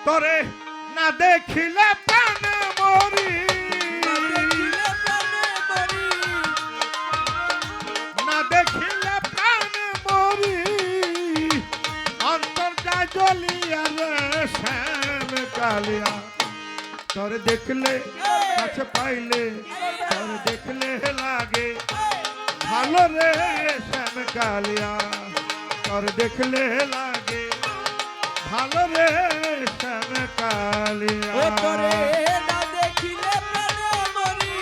তোরে না দেখিলে প্রাণ মরি, না দেখিলে প্রাণ মরি, অন্তর যায় জ্বলিয়া রে শ্যাম কালিয়া। তোরে দেখলে কাছে পাইলে, তোরে দেখলে লাগে ভালো রে শ্যাম কালিয়া। তোরে দেখলে লাগে ভালো রে শ্যাম কালিয়া। ও তোরে না দেখিলে প্রাণে মরি,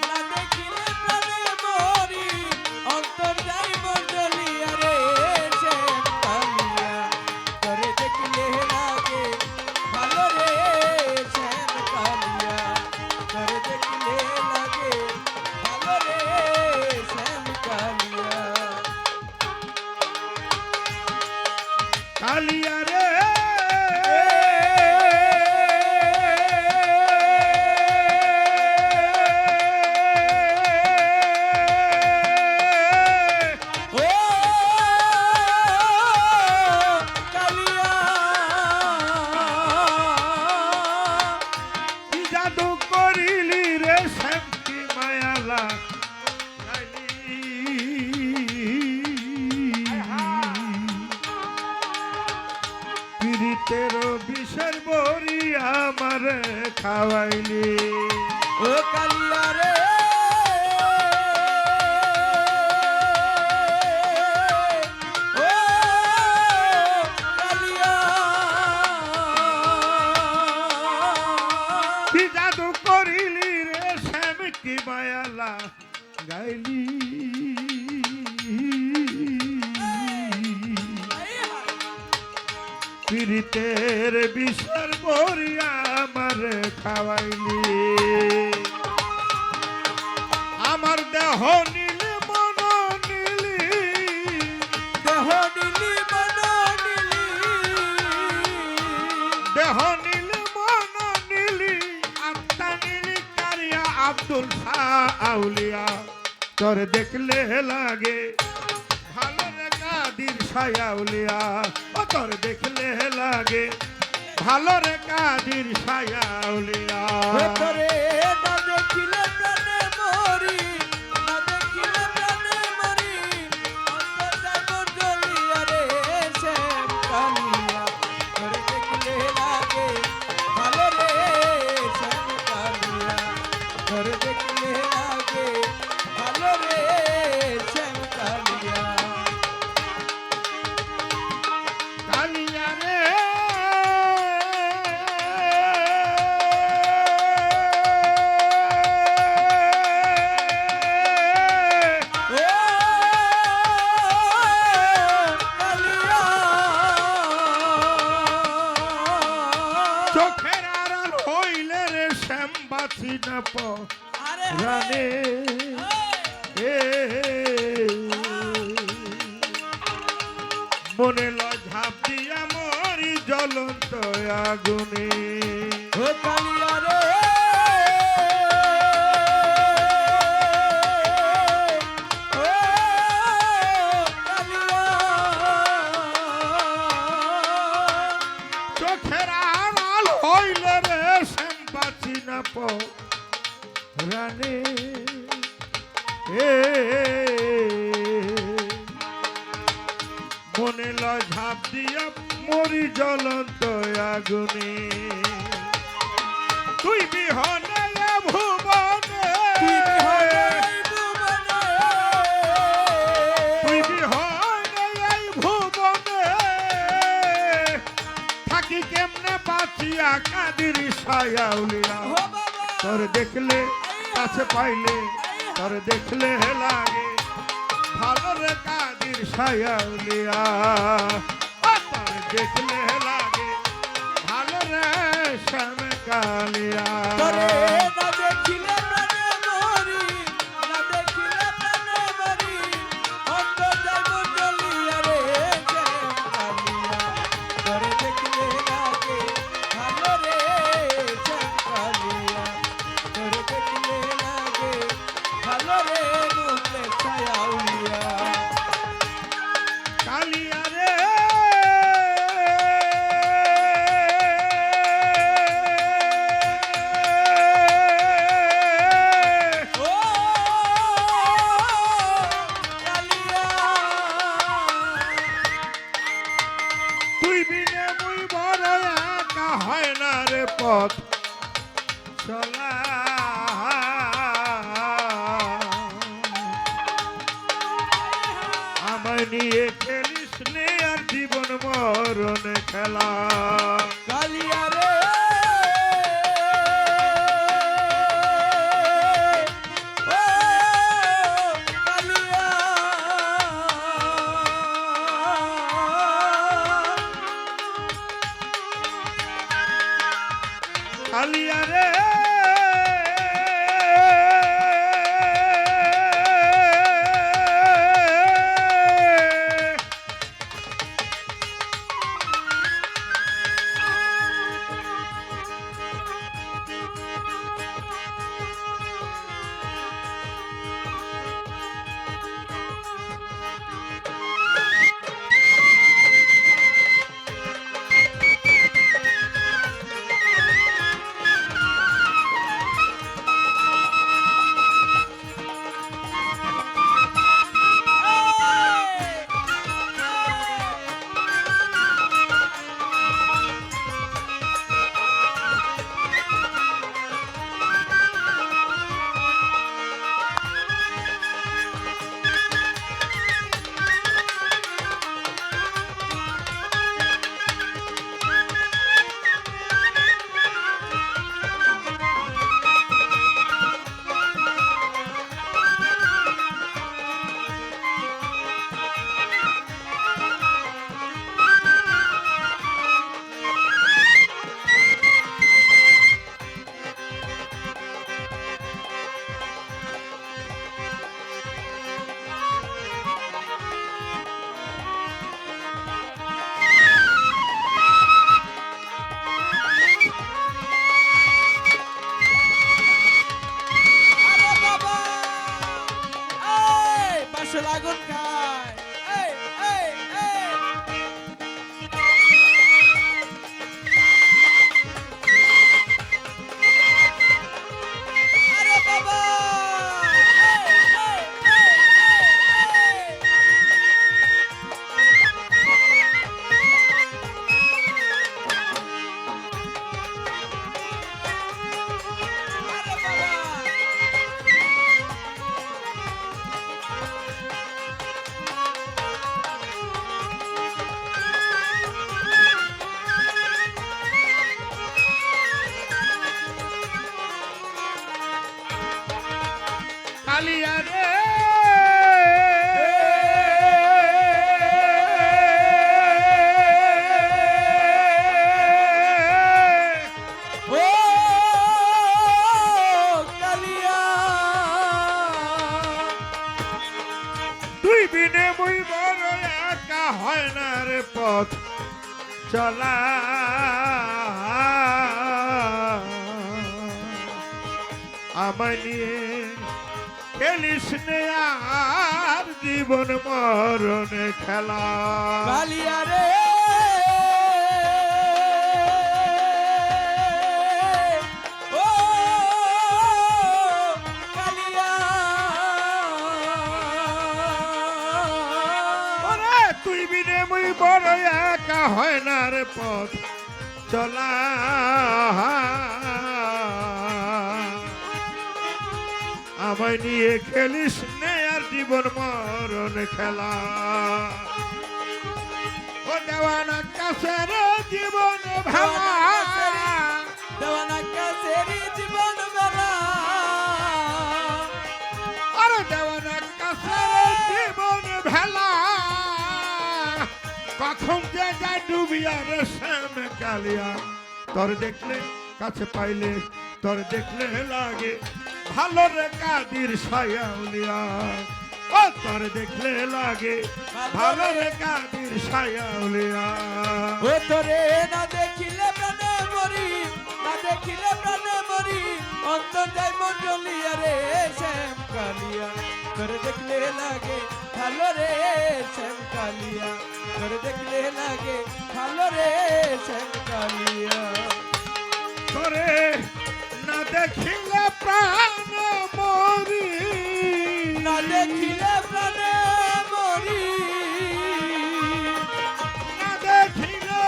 না দেখিলে প্রাণে মরি, অন্তর যাই মোর জ্বলিয়া রে শ্যাম কালিয়া। তোরে দেখলে লাগে ভালো রে শ্যাম কালিয়া। তোরে দেখলে লাগে ভালো রে শ্যাম কালিয়া। কালিয়া রে ও কালিয়া, কি জাদু করিলি রে শ্যাম কি মায়ালা পীড়িতের বিষের বড়ি আমার খাওয়াইলি। ও কালিয়া রে ও কালিয়া, কি জাদু করিলি রে শ্যাম কি মায়ালা গাইলি। পীড়িতের বিষের বড়ি আমার খাওয়াইলি। আমার দেহ নীল মন নীলি, দেহ নীলি মন নীলি, দেহ নীল মন নীলি, আত্মা নীলি কারিয়া আব্দুল শাহ আউলিয়া। তোর দেখলে লাগে ভালো রে কাদির সায়াউলিয়া। ও তোর দেখলে লাগে ভালো রে কাদির সায়াউলিয়া। ও তোরে না দেখিলে প্রাণে মরি, না দেখিলে প্রাণে মরি, অন্তর যায় মোর জ্বলিয়া রে শ্যাম কালিয়া। তোরে দেখলে লাগে ভালো রে শ্যাম কালিয়া। তোরে দেখলে লাগে ভালো রে শ্যাম কালিয়া। কালিয়া রে ও কালিয়া, চোখের আড়াল হইলে রে শ্যাম বাঁচি না আরে রানে। এ মনে লয় ঝাঁপ দিয়া মরি জ্বলন্ত আগুনে। ও কালিয়া রে ও কালিয়া, চোখের আড়াল হইলে রে শ্যাম বাঁচি না রানে। এ মনে লয় ঝাঁপ দিয়া মরি জ্বলন্ত আগুনে। তুই বিহনে এ ভুবনে, তুই বিহনে এই ভুবনে, তুই বিহনে এই ভুবনে, থাকি কেমনে বাঁচিয়া কাদির সায়াউলিয়া। ও বাবা, তোর দেখলে কাছে পাইলে, তোর দেখলে লাগে ভালো রে কাদির সায়াউলিয়া। তোর দেখলে লাগে ভালো রে শ্যাম কালিয়া। তোরে না দেখিলে প্রাণে মরি, না দেখিলে প্রাণে মরি, অন্তর যায় মোর জ্বলিয়া রে শ্যাম কালিয়া। তোরে দেখলে লাগে ভালো রে শ্যাম কালিয়া। তোরে দেখলে লাগে ভালো রে মুখে ছায়াউলিয়া। কালিয়া রে মুই বড় একা হয় না রে পথ চলা আমায় নিয়ে খেলিস নে আর জীবন মরণ খেলা কালিয়া রে ও কালিয়া কালিয়া রে আরে বাবা এই পাশে লাগুন খায় এই এই এই আরে বাবা এই এই এই আরে বাবা কালিয়া রে ও কালিয়া তুই বিনে মুই বড় একা হয় না রে পথ চলা আমায় নিয়ে খেলিস নে আর জীবন মরণ খেলা কালিয়া রে ও কালিয়া ওরে তুই বিনে মুই বড় একা হয় না রে পথ চলা আমায় নিয়ে খেলিস নে আর জীবন মরণ খেলা ও দেওয়ানা কাছে রে জীবন ভালা দেওয়ানা কাছেরি জীবন বেলা আরে দেওয়ানা কাছে রে জীবন ভেলা কখন যে যায় ডুবিয়া রে শ্যাম কালিয়া তোর দেখলে কাছে পাইলে তোর দেখলে লাগে ভালো রে কাদির সায়াউলিয়া ও তোর দেখলে লাগে ভালো রে কাদির সায়াউলিয়া ও তোরে না দেখিলে প্রাণে মরি না দেখিলে প্রাণে মরি অন্তর যাই মন জ্বলিয়া রে শ্যাম কালিয়া তোরে দেখলে লাগে ভালো রে শ্যাম কালিয়া তোরে দেখলে লাগে ভালো রে শ্যাম কালিয়া তোরে না দেখিলে প্রাণ মরি না দেখিলে প্রাণে মরি না দেখিলে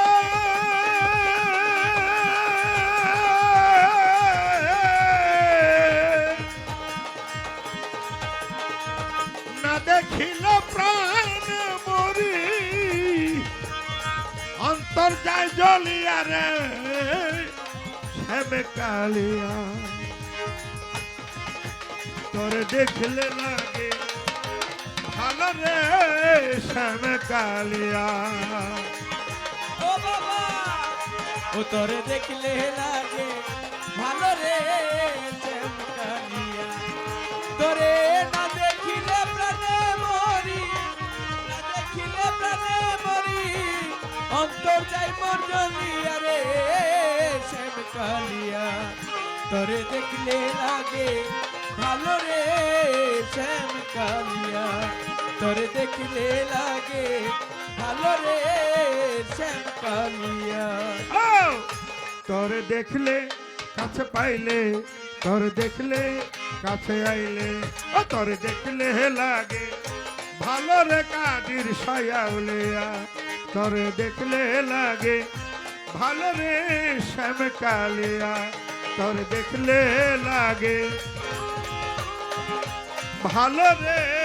কালিয়া রে শ্যাম কালিয়া তোর দেখলে লাগে ভালো রে শ্যাম কালিয়া ও বাবা ও তোরে দেখলে লাগে ভালো রে শ্যাম কালিয়া তোরে না দেখিলে প্রাণে মরি না দেখিলে প্রাণে মরি অন্তর যাই মোর জ্বলিয়া রে শ্যাম কালিয়া তোরে দেখলে লাগে ভালো রে শ্যাম কালিয়া তোরে দেখলে লাগে ভালো রে শ্যাম কালিয়া ও তোর দেখলে কাছে পাইলে তোর দেখলে কাছে আইলে ও তোর দেখলে লাগে ভালো রে কাদির সায়াউলিয়া তোর দেখলে লাগে ভালো রে শ্যাম কালিয়া তোর দেখলে লাগে ভালো রে